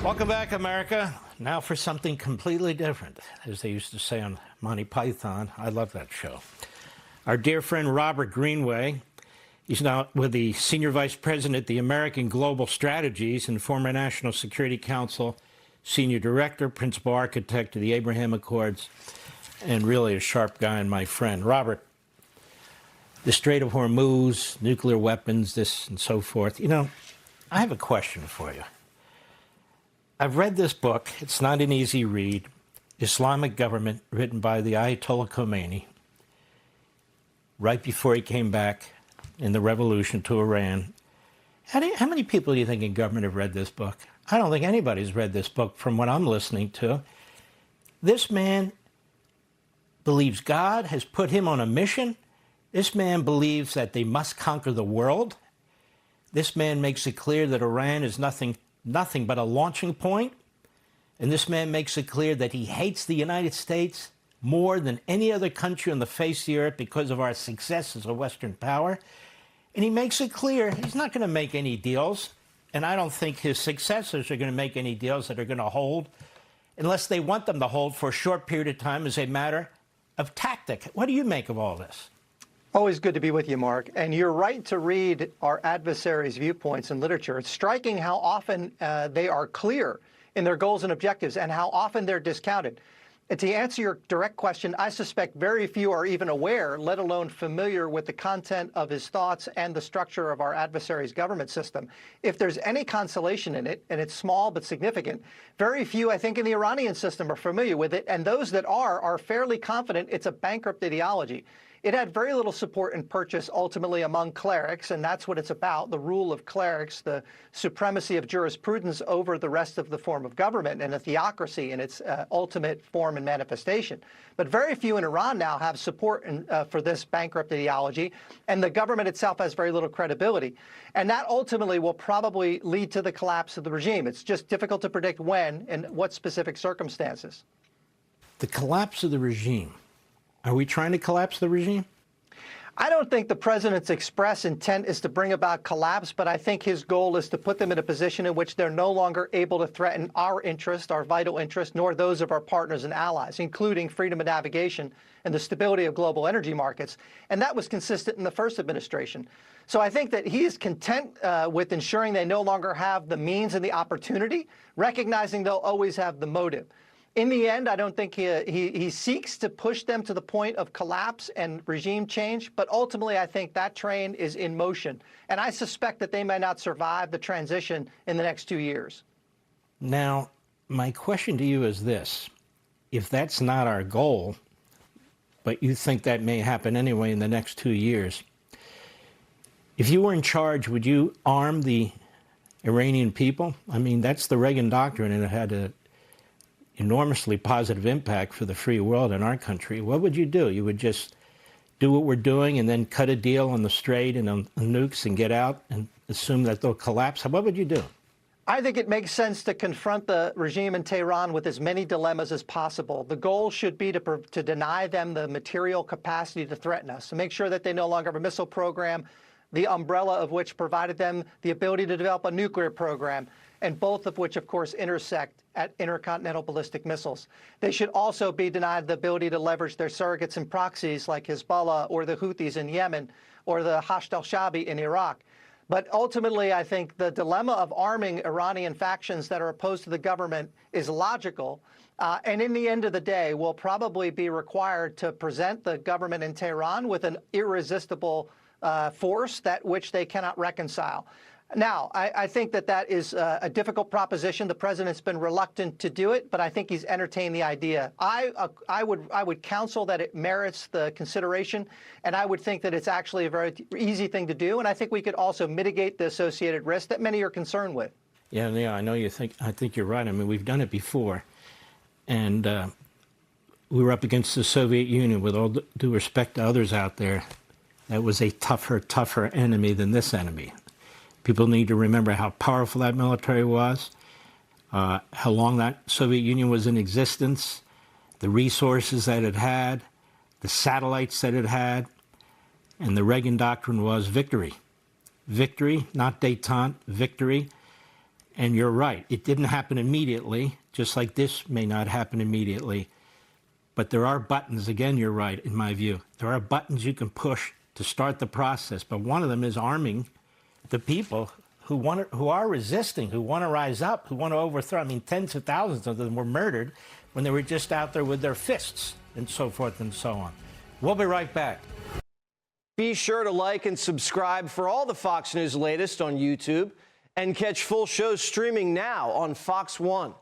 Welcome back, America. Now for something completely different, as they used to say on Monty Python. I love that show. Our dear friend Robert Greenway, he's now with the Senior Vice President at the American Global Strategies and former National Security Council Senior Director, Principal Architect of the Abraham Accords, and really a sharp guy and my friend. Robert, the Strait of Hormuz, nuclear weapons, this and so forth. You know, I have a question for you. I've read this book. It's not an easy read. Islamic Government, written by the Ayatollah Khomeini, right before he came back in the revolution to Iran. How many people do you think in government have read this book? I don't think anybody's read this book from what I'm listening to. This man believes God has put him on a mission. This man believes that they must conquer the world. This man makes it clear that Iran is nothing but a launching point. And this man makes it clear that he hates the United States more than any other country on the face of the earth because of our success as a Western power. And he makes it clear he's not going to make any deals. And I don't think his successors are going to make any deals that are going to hold unless they want them to hold for a short period of time as a matter of tactic. What do you make of all this? Always good to be with you, Mark. And you're right to read our adversaries' viewpoints in literature. It's striking how often they are clear in their goals and objectives and how often they're discounted. And to answer your direct question, I suspect very few are even aware, let alone familiar with the content of his thoughts and the structure of our adversaries' government system. If there's any consolation in it, and it's small but significant, very few, I think, in the Iranian system are familiar with it. And those that are fairly confident it's a bankrupt ideology. It had very little support and purchase ultimately among clerics, and that's what it's about, the rule of clerics, the supremacy of jurisprudence over the rest of the form of government, and a theocracy in its ultimate form and manifestation. But very few in Iran now have support for this bankrupt ideology, and the government itself has very little credibility. And that ultimately will probably lead to the collapse of the regime. It's just difficult to predict when and what specific circumstances. The collapse of the regime. Are we trying to collapse the regime? I don't think the president's express intent is to bring about collapse, but I think his goal is to put them in a position in which they're no longer able to threaten our interest, our vital interest, nor those of our partners and allies, including freedom of navigation and the stability of global energy markets. And that was consistent in the first administration. So I think that he is content with ensuring they no longer have the means and the opportunity, recognizing they'll always have the motive. In the end, I don't think he seeks to push them to the point of collapse and regime change, but ultimately I think that train is in motion. And I suspect that they may not survive the transition in the next 2 years. Now, my question to you is this. If that's not our goal, but you think that may happen anyway in the next 2 years, if you were in charge, would you arm the Iranian people? I mean, that's the Reagan doctrine, and it had a enormously positive impact for the free world in our country. What would you do? You would just do what we're doing and then cut a deal on the Strait and on nukes and get out and assume that they'll collapse? What would you do? I think it makes sense to confront the regime in Tehran with as many dilemmas as possible. The goal should be to deny them the material capacity to threaten us, to make sure that they no longer have a missile program, the umbrella of which provided them the ability to develop a nuclear program, and both of which, of course, intersect at intercontinental ballistic missiles. They should also be denied the ability to leverage their surrogates and proxies like Hezbollah or the Houthis in Yemen or the Hashd al-Shaabi in Iraq. But ultimately, I think the dilemma of arming Iranian factions that are opposed to the government is logical, and in the end of the day will probably be required to present the government in Tehran with an irresistible force that which they cannot reconcile. Now, I think that is a difficult proposition. The president's been reluctant to do it, but I think he's entertained the idea. I would counsel that it merits the consideration, and I would think that it's actually a very easy thing to do. And I think we could also mitigate the associated risk that many are concerned with. Yeah, I know you think. I think you're right. I mean, we've done it before, and we were up against the Soviet Union. With all due respect to others out there, that was a tougher enemy than this enemy. People need to remember how powerful that military was, how long that Soviet Union was in existence, the resources that it had, the satellites that it had, and the Reagan doctrine was victory. Victory, not détente, victory. And you're right, it didn't happen immediately, just like this may not happen immediately. But there are buttons, again, you're right, in my view. There are buttons you can push to start the process, but one of them is arming the people who are resisting, who want to rise up, who want to overthrow. I mean, tens of thousands of them were murdered when they were just out there with their fists and so forth and so on. We'll be right back. Be sure to like and subscribe for all the Fox News latest on YouTube and catch full shows streaming now on Fox One.